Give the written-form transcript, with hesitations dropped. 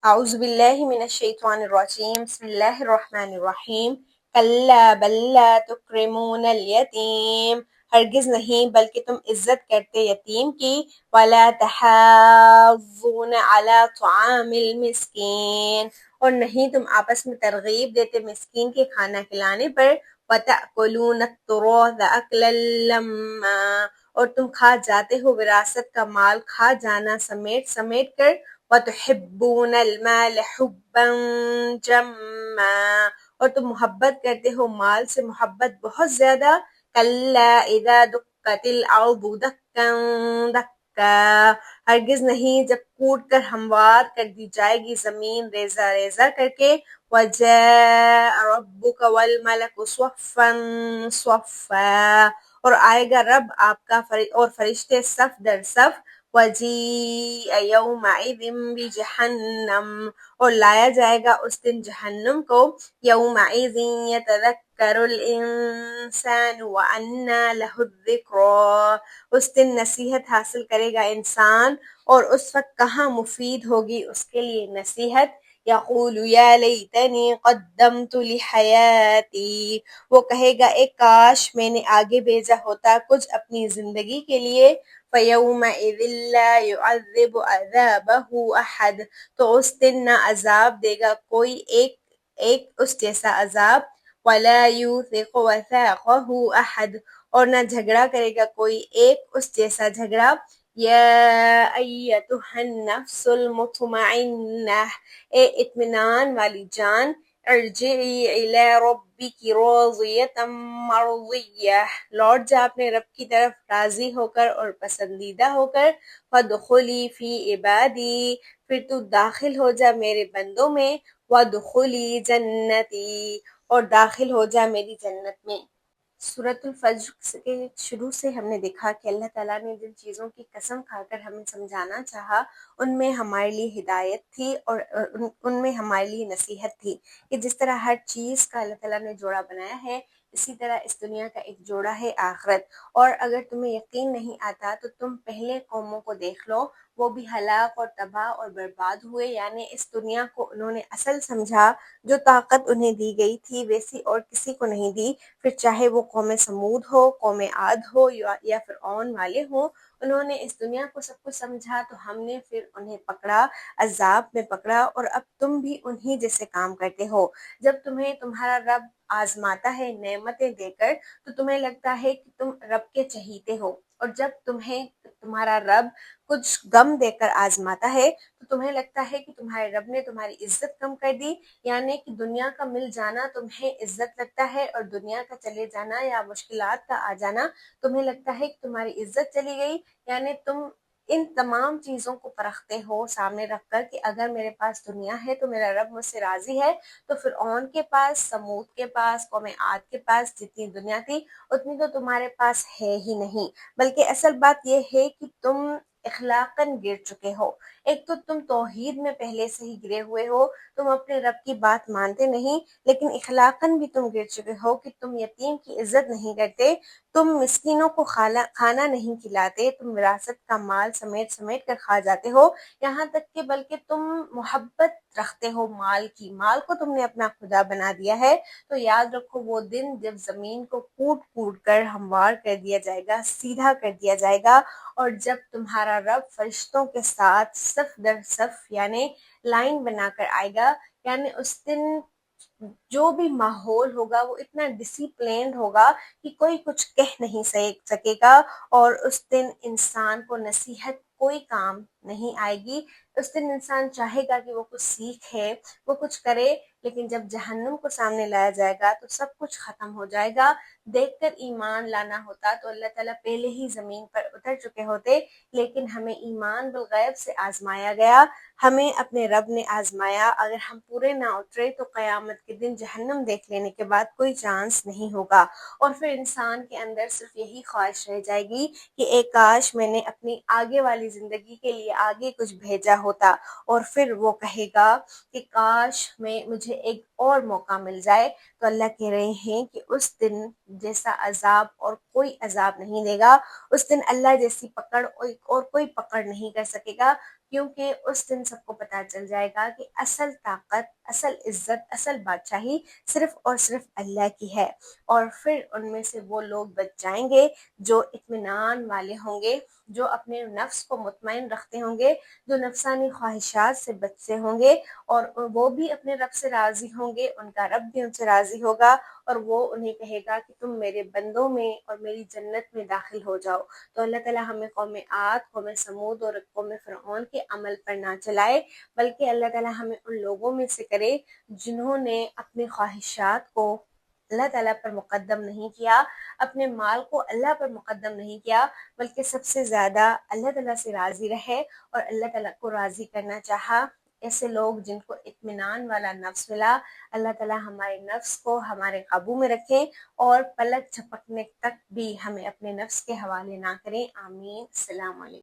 اعوذ باللہ من الشیطان الرجیم بسم اللہ الرحمن الرحیم کلا بل لا تکرمون الیتیم ہرگز نہیں بلکہ تم عزت کرتے یتیم کی ولا تحاضون علی طعام المسکین اور نہیں تم آپس میں ترغیب دیتے مسکین کے کھانا کھلانے پر وتأکلون التراث اکلا لما اور تم کھا جاتے ہو وراثت کا مال کھا جانا سمیٹ سمیٹ کر وَتُحِبُّونَ الْمَالَ حُبًّا جَمًّا اور تم محبت کرتے ہو مال سے محبت بہت زیادہ كَلَّا إِذَا دُكَّتِ الْأَرْضُ دَكًّا دَكًّا ہرگز نہیں جب کوٹ کر ہموار کر دی جائے گی زمین ریزہ ریزہ کر کے وَجَاءَ رَبُّكَ وَالْمَلَكُ صَفًّا صَفًّا اور آئے گا رب آپ کا اور فرشتے صف در صف وَجِيءَ يَوْمَئِذٍ بِجَهَنَّمَ اور لایا جائے گا اس دن جہنم کو يَوْمَئِذٍ يَتَذَكَّرُ الْإِنسَانُ وَأَنَّى لَهُ الذِّكْرَى اس دن نصیحت حاصل کرے گا انسان اور اس وقت کہاں مفید ہوگی اس کے لیے نصیحت یقول یا لیتنی قدمت لحیاتی وہ کہے گا ایک کاش میں نے آگے بھیجا ہوتا کچھ اپنی زندگی کے لیے فَيَوْمَئِذٍ لَا يُعَذِّبُ عَذَابَهُ أَحَدٌ تو اس دن نہ عذاب دے گا کوئی ایک اس جیسا عذاب وَلَا يُوثِقُ وَثَاقَهُ أَحَدٌ اور نہ جھگڑا کرے گا کوئی ایک اس جیسا جھگڑا یا ایتھا النفس المطمئنہ اے اطمینان والی جان ارجعی الی ربک راضیۃ مرضیہ لوٹ جا اپنے رب کی طرف راضی ہو کر اور پسندیدہ ہو کر فادخلی فی عبادی پھر تو داخل ہو جا میرے بندوں میں وادخلی جنتی اور داخل ہو جا میری جنت میں سورۃ الفجر کے شروع سے ہم نے دیکھا کہ اللہ تعالیٰ نے جن چیزوں کی قسم کھا کر ہمیں سمجھانا چاہا ان میں ہمارے لیے ہدایت تھی اور ان میں ہمارے لیے نصیحت تھی کہ جس طرح ہر چیز کا اللہ تعالیٰ نے جوڑا بنایا ہے اسی طرح اس دنیا کا ایک جوڑا ہے آخرت اور اگر تمہیں یقین نہیں آتا تو تم پہلے قوموں کو دیکھ لو وہ بھی ہلاک اور تباہ اور برباد ہوئے یعنی اس دنیا کو انہوں نے اصل سمجھا جو طاقت انہیں دی گئی تھی ویسی اور کسی کو نہیں دی پھر چاہے وہ قوم سمود ہو قوم عاد ہو یا فرعون والے ہوں انہوں نے اس دنیا کو سب کچھ سمجھا تو ہم نے پھر انہیں پکڑا عذاب میں پکڑا اور اب تم بھی انہی جیسے کام کرتے ہو جب تمہیں تمہارا رب آزماتا ہے نعمتیں دے کر تو تمہیں لگتا ہے کہ تم رب کے چہیتے ہو اور جب تمہیں تمہارا رب کچھ غم دے کر آزماتا ہے تو تمہیں لگتا ہے کہ تمہارے رب نے تمہاری عزت کم کر دی یعنی کہ دنیا کا مل جانا تمہیں عزت لگتا ہے اور دنیا کا چلے جانا یا مشکلات کا آ جانا تمہیں لگتا ہے کہ تمہاری عزت چلی گئی یعنی تم ان تمام چیزوں کو پرکھتے ہو سامنے رکھ کر کہ اگر میرے پاس دنیا ہے تو میرا رب مجھ سے راضی ہے تو فرعون کے پاس سمود کے پاس قوم عاد کے پاس جتنی دنیا تھی اتنی تو تمہارے پاس ہے ہی نہیں بلکہ اصل بات یہ ہے کہ تم اخلاقاً گر چکے ہو ایک تو تم توحید میں پہلے سے ہی گرے ہوئے ہو تم اپنے رب کی بات مانتے نہیں لیکن اخلاقاً بھی تم گر چکے ہو کہ تم یتیم کی عزت نہیں کرتے تم مسکینوں کو کھانا نہیں کھلاتے تم وراثت کا مال سمیٹ سمیٹ کر کھا جاتے ہو یہاں تک کہ بلکہ تم محبت رکھتے ہو مال کی مال کو تم نے اپنا خدا بنا دیا ہے تو یاد رکھو وہ دن جب زمین کو کوٹ کوٹ کر ہموار کر دیا جائے گا سیدھا کر دیا جائے گا اور جب تمہارا رب فرشتوں کے ساتھ صف در صف یعنی لائن بنا کر آئے گا یعنی اس دن جو بھی ماحول ہوگا وہ اتنا ڈسپلینڈ ہوگا کہ کوئی کچھ کہہ نہیں سکے گا اور اس دن انسان کو نصیحت کوئی کام نہیں آئے گی اس دن انسان چاہے گا کہ وہ کچھ سیکھے وہ کچھ کرے لیکن جب جہنم کو سامنے لایا جائے گا تو سب کچھ ختم ہو جائے گا دیکھ کر ایمان لانا ہوتا تو اللہ تعالیٰ پہلے ہی زمین پر اتر چکے ہوتے لیکن ہمیں ایمان بالغیب سے آزمایا گیا ہمیں اپنے رب نے آزمایا اگر ہم پورے نہ اترے تو قیامت کے دن جہنم دیکھ لینے کے بعد کوئی چانس نہیں ہوگا اور پھر انسان کے اندر صرف یہی خواہش رہ جائے گی کہ ایک کاش میں نے اپنی آگے والی زندگی کے لیے آگے کچھ بھیجا ہوتا اور پھر وہ کہے گا کہ کاش مجھے ایک اور موقع مل جائے تو اللہ کہہ رہے ہیں کہ اس دن جیسا عذاب اور کوئی عذاب نہیں دے گا اس دن اللہ جیسی پکڑ اور کوئی پکڑ نہیں کر سکے گا کیونکہ اس دن سب کو پتہ چل جائے گا کہ اصل طاقت، اصل عزت، اصل بادشاہی صرف اور صرف اللہ کی ہے، اور پھر ان میں سے وہ لوگ بچ جائیں گے جو اطمینان والے ہوں گے، جو اپنے نفس کو مطمئن رکھتے ہوں گے، جو نفسانی خواہشات سے بچتے ہوں گے، اور وہ بھی اپنے رب سے راضی ہوں گے، ان کا رب بھی ان سے راضی ہوگا، اور وہ انہیں کہے گا کہ تم میرے بندوں میں اور میری جنت میں داخل ہو جاؤ۔ تو اللہ تعالیٰ ہمیں قوم عاد، قوم سمود اور قوم فرعون کے عمل پر نہ چلائے، بلکہ اللہ تعالیٰ ہمیں ان لوگوں میں سے کرے جنہوں نے اپنی خواہشات کو اللہ تعالیٰ پر مقدم نہیں کیا، اپنے مال کو اللہ پر مقدم نہیں کیا، بلکہ سب سے زیادہ اللہ تعالیٰ سے راضی رہے اور اللہ تعالیٰ کو راضی کرنا چاہا۔ ایسے لوگ جن کو اطمینان والا نفس ملا، اللہ تعالیٰ ہمارے نفس کو ہمارے قابو میں رکھیں اور پلک جھپکنے تک بھی ہمیں اپنے نفس کے حوالے نہ کریں۔ آمین۔ السلام علیکم۔